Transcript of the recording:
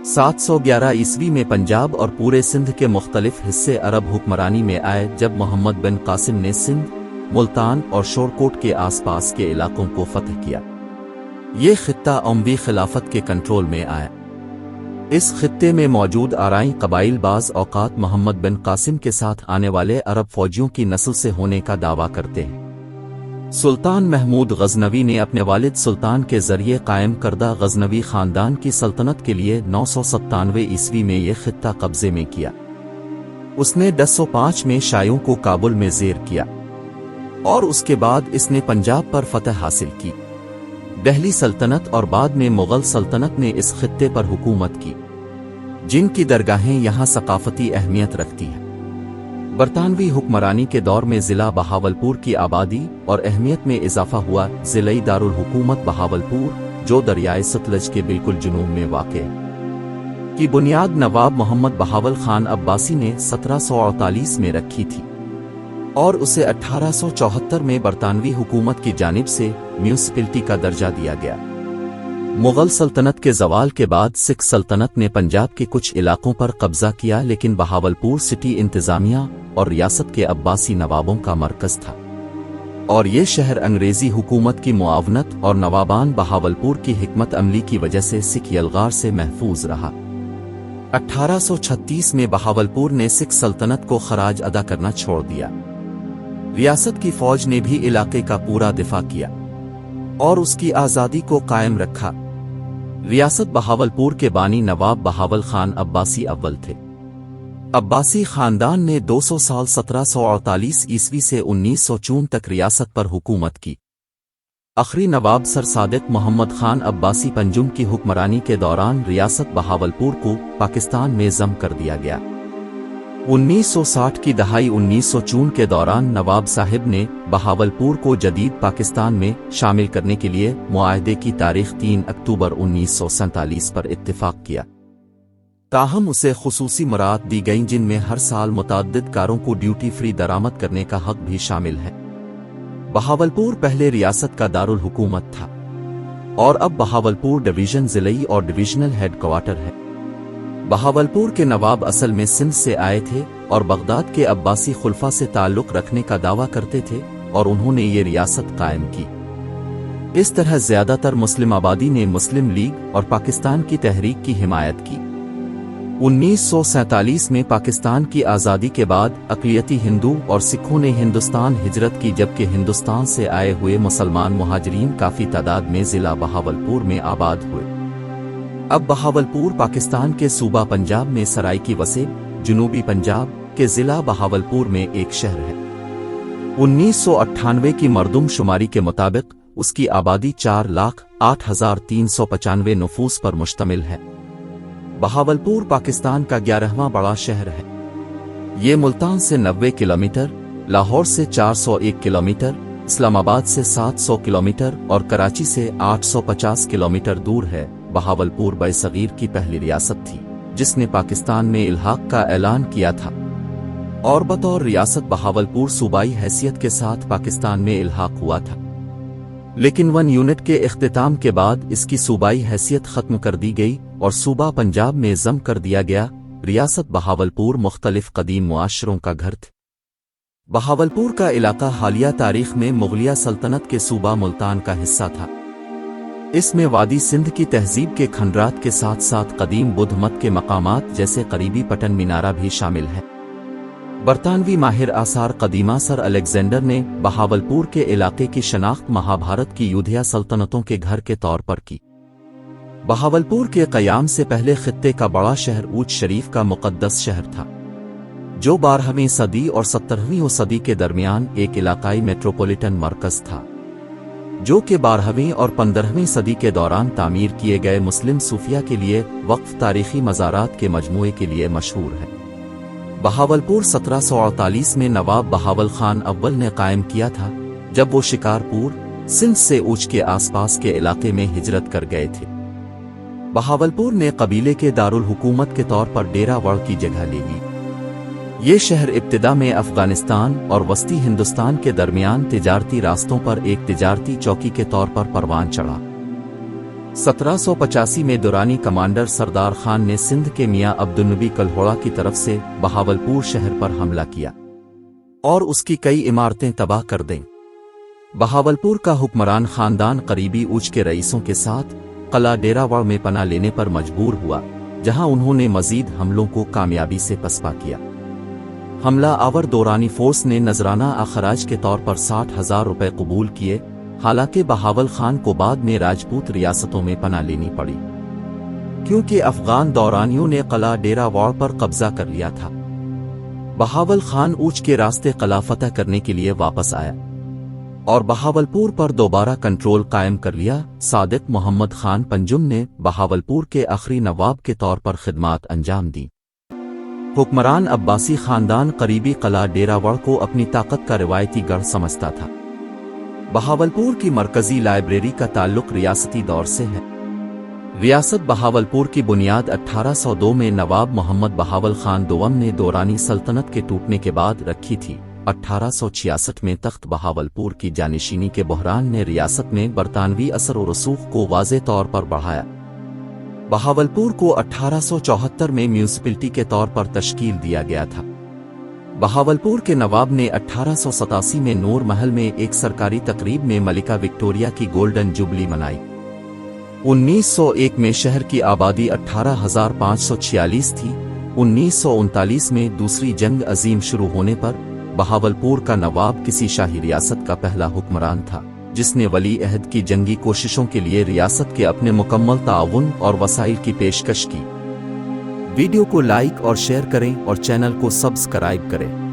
711 ईस्वी में पंजाब और पूरे सिंध के मुख्तलिफ हिस्से अरब हुक्मरानी में आए जब मोहम्मद बिन कासिम ने सिंध, मुल्तान और शोरकोट के आसपास के इलाकों को फतह किया। ये खित्ता उमवी खिलाफत के कंट्रोल में आया। इस खित्ते में मौजूद आराई कबाइल बाज़ औक़ात मोहम्मद बिन कासिम के साथ आने वाले अरब फौजियों की नस्ल से होने का दावा करते हैं। सुल्तान महमूद गज़नवी ने अपने वालिद सुल्तान के जरिए कायम करदा गज़नवी ख़ानदान की सल्तनत के लिए 997 ईस्वी में यह खित्ता कब्जे में किया। उसने 1005 में शायों को काबुल में ज़ेर किया और उसके बाद इसने पंजाब पर फतह हासिल की। दिल्ली सल्तनत और बाद में मुग़ल सल्तनत ने इस खित्ते पर हुकूमत की, जिनकी दरगाहें यहाँ सकाफ़ती अहमियत रखती हैं। बरतानवी हुक्मरानी के दौर में ज़िला बहावलपुर की आबादी और अहमियत में इजाफा हुआ। ज़िले दारुल हुकूमत बहावलपुर, जो दरियाए सतलज के बिल्कुल जुनूब में वाक़े है, की बुनियाद नवाब मोहम्मद बहावल खान अब्बासी ने 1748 में रखी थी और उसे 1874 में बरतानवी हुकूमत की जानिब से म्यूनिसिपैलिटी का दर्जा दिया गया। मुग़ल सल्तनत के ज़वाल के बाद सिख सल्तनत ने पंजाब के कुछ इलाकों पर कब्ज़ा किया, लेकिन बहावलपुर सिटी इंतज़ामिया और रियासत के अब्बासी नवाबों का मरकज़ था और ये शहर अंग्रेज़ी हुकूमत की मुआवनत और नवाबान बहावलपुर की हिकमत अमली की वजह से सिख यलगार से महफूज रहा। 1836 में बहावलपुर ने सिख सल्तनत को खराज अदा करना छोड़ दिया। रियासत की फौज ने भी इलाके का पूरा दिफा किया और उसकी आज़ादी को कायम रखा। रियासत बहावलपुर के बानी नवाब बहावल खान अब्बासी अव्वल थे। अब्बासी खानदान ने 200 साल 1748 ईस्वी से 1904 तक रियासत पर हुकूमत की। आखिरी नवाब सर सादिक मोहम्मद खान अब्बासी पंजुम की हुक्मरानी के दौरान रियासत बहावलपुर को पाकिस्तान में ज़म कर दिया गया। 1960 की दहाई 1904 के दौरान नवाब साहिब ने बहावलपुर को जदीद पाकिस्तान में शामिल करने के लिए मुआहदे की तारीख 3 अक्टूबर 1947 पर इत्तिफाक किया। ताहम उसे खुसूसी मुराद दी गईं, जिनमें हर साल मुतअद्दिद कारों को ड्यूटी फ्री दरामद करने का हक भी शामिल है। बहावलपुर पहले रियासत का दारुल हुकूमत था और अब बहावलपुर डिवीजन ज़िले और डिविजनल हेडक्वार्टर है। बहावलपुर के नवाब असल में सिंध से आए थे और बगदाद के अब्बासी खुलफा से ताल्लुक़ रखने का दावा करते थे और उन्होंने ये रियासत कायम की। इस तरह ज़्यादातर मुस्लिम आबादी ने मुस्लिम लीग और पाकिस्तान की तहरीक की हिमायत की। 1947 में पाकिस्तान की आज़ादी के बाद अक़लियती हिंदू और सिखों ने हिंदुस्तान हिजरत की, जबकि हिंदुस्तान से आए हुए मुसलमान मुहाजिरीन काफ़ी तादाद में ज़िला बहावलपुर में आबाद हुए। अब बहावलपुर पाकिस्तान के सूबा पंजाब में सराइकी वसेब, जनूबी पंजाब के ज़िला बहावलपुर में एक शहर है। 1998 की मरदम शुमारी के मुताबिक उसकी आबादी 4,08,395 नफूस पर मुश्तमिल है। बहावलपुर पाकिस्तान का 11वां बड़ा शहर है। ये मुल्तान से 90 किलोमीटर, लाहौर से 401 किलोमीटर, इस्लामाबाद से 700 किलोमीटर और कराची से 850 किलोमीटर दूर है। बहावलपुर बरसगीर की पहली रियासत थी जिसने पाकिस्तान में इल्हाक का ऐलान किया था और बतौर रियासत बहावलपुर सूबाई हैसियत के साथ पाकिस्तान में इल्हाक हुआ था, लेकिन 1 यूनिट के इख्तिताम के बाद इसकी सूबाई हैसियत खत्म कर दी गई और सूबा पंजाब में ज़म कर दिया गया। रियासत बहावलपुर मुख्तलिफ कदीम मुआशरों का घर था। बहावलपुर का इलाका हालिया तारीख में मुग़लिया सल्तनत के सूबा मुल्तान का हिस्सा था। इसमें वादी सिंध की तहजीब के खंडरात के साथ साथ कदीम बुद्ध मत के मकामात जैसे करीबी पटन मीनारा भी शामिल है। बरतानवी माहिर आसार कदीमा सर अलेक्जेंडर ने बहावलपुर के इलाके की शनाख्त महाभारत की युद्धिया सल्तनतों के घर के तौर पर की। बहावलपुर के क़याम से पहले खित्ते का बड़ा शहर ऊच शरीफ का मुक़द्दस शहर था, जो 12वीं सदी और 17वीं सदी के दरमियान एक इलाकाई मेट्रोपॉलिटन मरकज़ था, जो कि 12वीं और 15वीं सदी के दौरान तामीर किए गए मुस्लिम सूफिया के लिए वक्फ तारीखी मज़ारात के मजमूए के लिए मशहूर है। बहावलपुर 1748 में नवाब बहावल खान अव्वल ने कायम किया था, जब वो शिकारपुर, सिंध से ऊच के आसपास के इलाके में हिजरत कर गए थे। बहावलपुर ने कबीले के दारुल हुकूमत के तौर पर डेरा वड़ की जगह ले ली। ये शहर इब्तिदा में अफगानिस्तान और वस्ती हिंदुस्तान के दरमियान तिजारती रास्तों पर एक तिजारती चौकी के तौर पर परवान चढ़ा। 1785 में दुरानी कमांडर सरदार खान ने सिंध के मियां अब्दुलनबी कल्होड़ा की तरफ से बहावलपुर शहर पर हमला किया और उसकी कई इमारतें तबाह कर दें। बहावलपुर का हुक्मरान खानदान करीबी ऊंच के रईसों के साथ कला डेरावाड़ में पनाह लेने पर मजबूर हुआ, जहां उन्होंने मजीद हमलों को कामयाबी से पसपा किया। हमला आवर दौरानी फोर्स ने नजराना अखराज के तौर पर 60,000 रुपए कबूल किए। हालांकि बहावल खान को बाद में राजपूत रियासतों में पनाह लेनी पड़ी, क्योंकि अफगान दौरानियों ने कला डेरावाड़ पर कब्जा कर लिया था। बहावल खान ऊंच के रास्ते कला फतह करने के लिए वापस आया और बहावलपुर पर दोबारा कंट्रोल कायम कर लिया। सादिक मोहम्मद खान पंजुम ने बहावलपुर के आखिरी नवाब के तौर पर खिदमात अंजाम दी। हुक्मरान अब्बासी खानदान करीबी कला डेरावाड़ को अपनी ताकत का रिवायती गढ़ समझता था। बहावलपुर की मरकजी लाइब्रेरी का ताल्लुक रियासती दौर से है। रियासत बहावलपुर की बुनियाद 1802 में नवाब मोहम्मद बहावल खान दोम ने दौरानी सल्तनत के टूटने के बाद रखी थी। 1866 में तख्त बहावलपुर की जानिशीनी के बहरान ने रियासत में बरतानवी असर और रसूख को वाज़े तौर पर बढ़ाया। बहावलपुर को 1874 में म्यूनिसिपैलिटी के तौर पर तश्कील दिया गया था। बहावलपुर के नवाब ने 1887 में नूर महल में एक सरकारी तकरीब में मलिका विक्टोरिया की गोल्डन जुबली मनाई। 1901 में शहर की आबादी 18,546 थी। 1939 में दूसरी जंग अजीम शुरू होने पर बहावलपुर का नवाब किसी शाही रियासत का पहला हुक्मरान था, जिसने वली अहद की जंगी कोशिशों के लिए रियासत के अपने मुकम्मल ताउन और वसाइल की पेशकश की। वीडियो को लाइक और शेयर करें और चैनल को सब्सक्राइब करें।